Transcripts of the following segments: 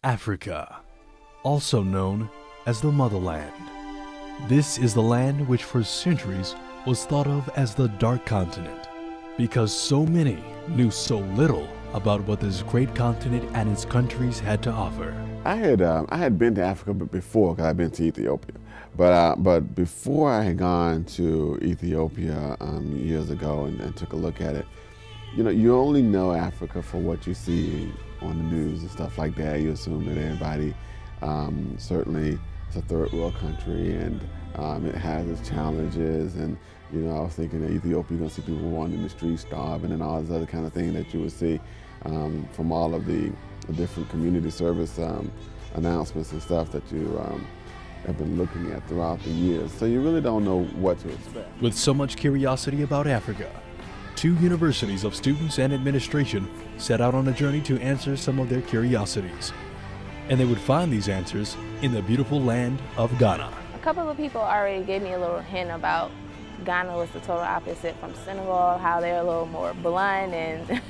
Africa, also known as the motherland. This is the land which for centuries was thought of as the Dark Continent, because so many knew so little about what this great continent and its countries had to offer. I had been to Africa before, because I'd been to Ethiopia. But before I had gone to Ethiopia years ago and took a look at it, you know, you only know Africa for what you see on the news and stuff like that. You assume that everybody, certainly it's a third world country, and it has its challenges. And you know, I was thinking that Ethiopia, you're gonna see people wandering the streets, starving, and all this other kind of thing that you would see from all of the different community service announcements and stuff that you have been looking at throughout the years. So you really don't know what to expect. With so much curiosity about Africa, 2 universities of students and administration set out on a journey to answer some of their curiosities. And they would find these answers in the beautiful land of Ghana. A couple of people already gave me a little hint about Ghana was the total opposite from Senegal, how they're a little more blunt and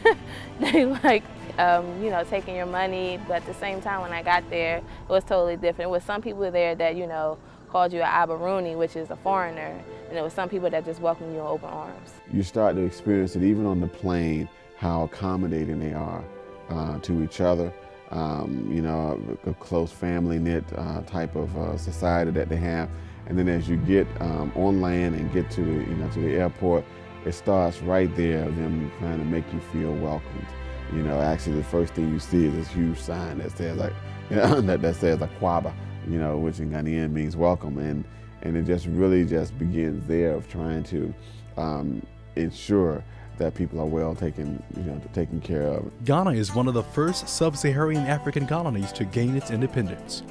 they like, you know, taking your money. But at the same time, when I got there, it was totally different. There was some people there that, you know, called you an Abaruni, which is a foreigner, and there was some people that just welcomed you with open arms. You start to experience it even on the plane, how accommodating they are to each other. You know, a close family knit type of society that they have. And then as you get on land and get to the, you know, to the airport, it starts right there, them trying to make you feel welcomed. You know, actually the first thing you see is this huge sign that says like, you know, that says Akwaba, you know, which in Ghanaian means welcome, and it just really just begins there of trying to ensure that people are well taken care of. Ghana is one of the first sub-Saharan African colonies to gain its independence.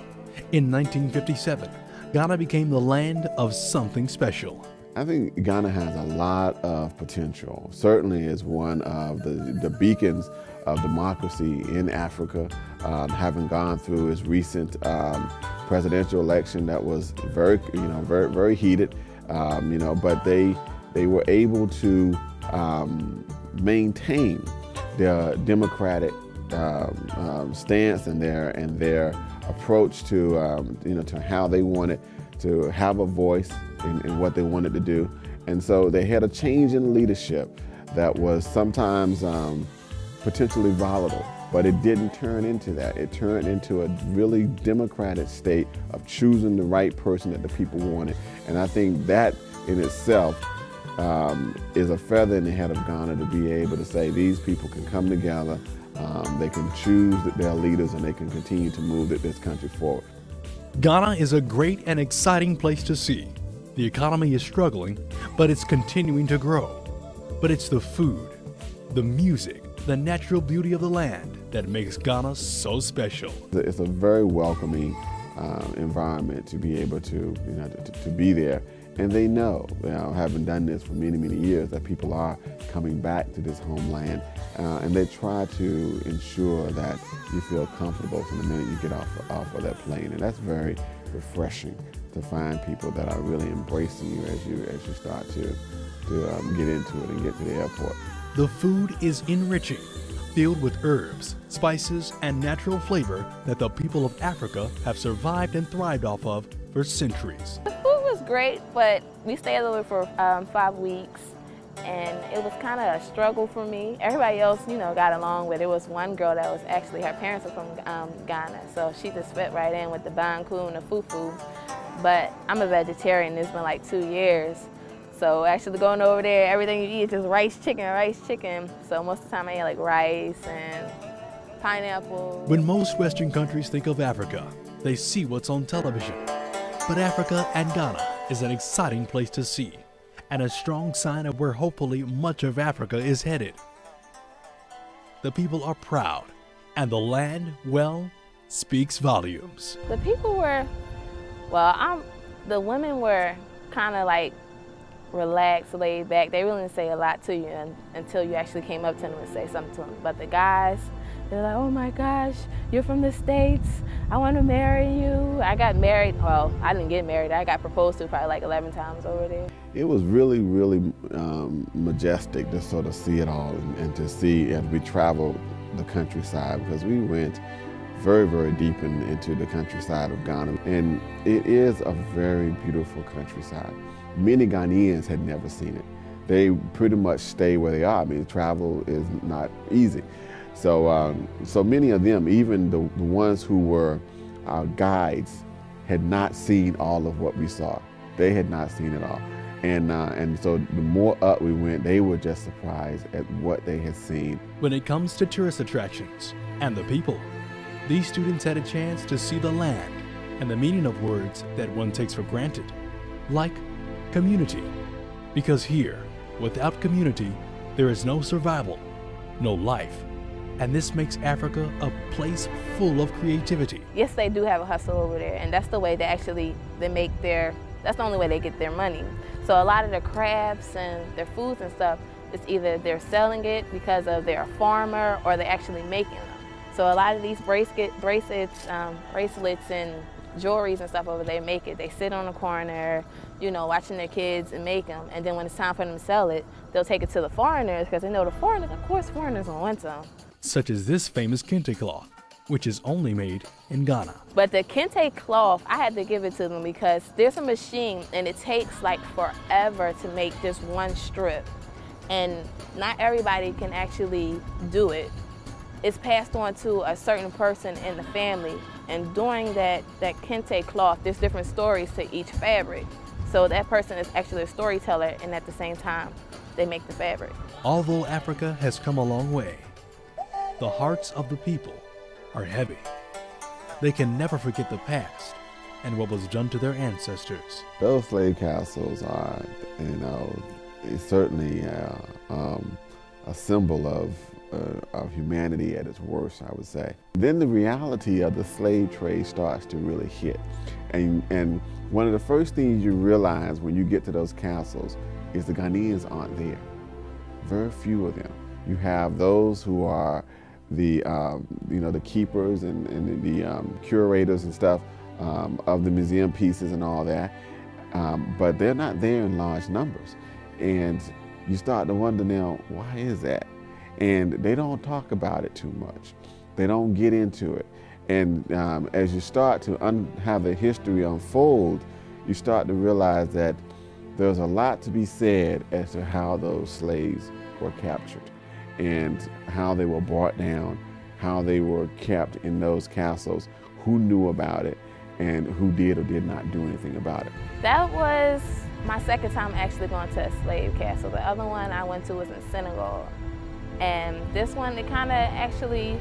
In 1957, Ghana became the land of something special. I think Ghana has a lot of potential. Certainly is one of the beacons of democracy in Africa, having gone through its recent presidential election that was very heated, you know, but they were able to maintain their democratic stance and their approach to you know, to how they wanted to have a voice in what they wanted to do. And so they had a change in leadership that was sometimes potentially volatile, but it didn't turn into that. It turned into a really democratic state of choosing the right person that the people wanted. And I think that in itself is a feather in the head of Ghana, to be able to say these people can come together, they can choose their leaders, and they can continue to move this country forward. Ghana is a great and exciting place to see. The economy is struggling, but it's continuing to grow. But it's the food, the music, the natural beauty of the land that makes Ghana so special. It's a very welcoming environment to be able to, you know, to be there. And they know, you know, having done this for many, many years, that people are coming back to this homeland, and they try to ensure that you feel comfortable from the minute you get off of that plane. And that's very refreshing to find people that are really embracing you as you start to get into it and get to the airport. The food is enriching, filled with herbs, spices, and natural flavor that the people of Africa have survived and thrived off of for centuries. The food was great, but we stayed over for 5 weeks, and it was kind of a struggle for me. Everybody else, you know, got along with it. There was one girl that was actually, her parents are from Ghana, so she just fit right in with the banku and the fufu. But I'm a vegetarian. It's been like 2 years. So actually going over there, everything you eat is just rice, chicken. So most of the time I eat like rice and pineapple. When most Western countries think of Africa, they see what's on television. But Africa and Ghana is an exciting place to see, and a strong sign of where hopefully much of Africa is headed. The people are proud, and the land, well, speaks volumes. The people were, well, the women were kind of like relaxed, laid back. They really didn't say a lot to you until you actually came up to them and say something to them. But the guys, they're like, oh my gosh, you're from the States. I want to marry you. I got married, well, I didn't get married. I got proposed to probably like 11 times over there. It was really, really majestic to sort of see it all and to see as we traveled the countryside, because we went very, very deep into the countryside of Ghana. And it is a very beautiful countryside. Many Ghanaians had never seen it. They pretty much stay where they are. I mean, travel is not easy. So, so many of them, even the ones who were our guides, had not seen all of what we saw. They had not seen it all. And so the more up we went, they were just surprised at what they had seen. When it comes to tourist attractions and the people, these students had a chance to see the land and the meaning of words that one takes for granted, like community. Because here, without community, there is no survival, no life. And this makes Africa a place full of creativity. Yes, they do have a hustle over there, and that's the way that's the only way they get their money. So a lot of the crafts and their foods and stuff, it's either they're selling it because of they're a farmer or they're actually making them. So a lot of these bracelets and jewelries and stuff over there make it. They sit on the corner, you know, watching their kids and make them. And then when it's time for them to sell it, they'll take it to the foreigners because they know the foreigners, of course, foreigners will want some. Such as this famous kente cloth, which is only made in Ghana. But the kente cloth, I had to give it to them because there's a machine and it takes like forever to make just one strip. And not everybody can actually do it. It's passed on to a certain person in the family. And during that kente cloth, there's different stories to each fabric. So that person is actually a storyteller, and at the same time, they make the fabric. Although Africa has come a long way, the hearts of the people are heavy. They can never forget the past and what was done to their ancestors. Those slave castles are, you know, it's certainly a symbol of humanity at its worst, I would say. Then the reality of the slave trade starts to really hit. And one of the first things you realize when you get to those castles is the Ghanaians aren't there. Very few of them. You have those who are the the keepers and the curators and stuff of the museum pieces and all that, but they're not there in large numbers. And you start to wonder now, why is that? And they don't talk about it too much. They don't get into it. And as you start to have the history unfold, you start to realize that there's a lot to be said as to how those slaves were captured and how they were brought down, how they were kept in those castles, who knew about it, and who did or did not do anything about it. That was my second time actually going to a slave castle. The other one I went to was in Senegal. And this one, it actually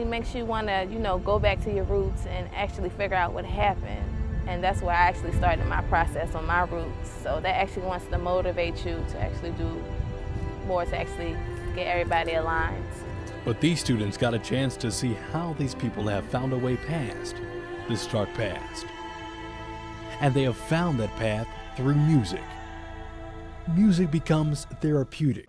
makes you want to, you know, go back to your roots and actually figure out what happened. And that's where I actually started my process on my roots. So that actually wants to motivate you to actually do more, to actually get everybody aligned. But these students got a chance to see how these people have found a way past this dark past. And they have found that path through music. Music becomes therapeutic.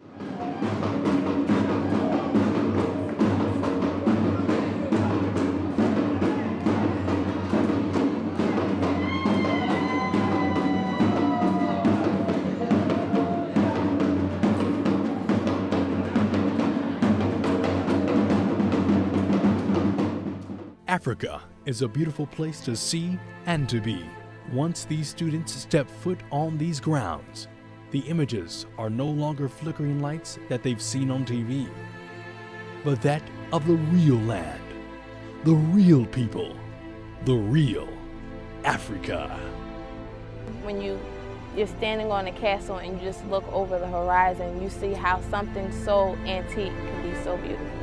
Africa is a beautiful place to see and to be. Once these students step foot on these grounds, the images are no longer flickering lights that they've seen on TV, but that of the real land, the real people, the real Africa. When you're standing on a castle and you just look over the horizon, you see how something so antique can be so beautiful.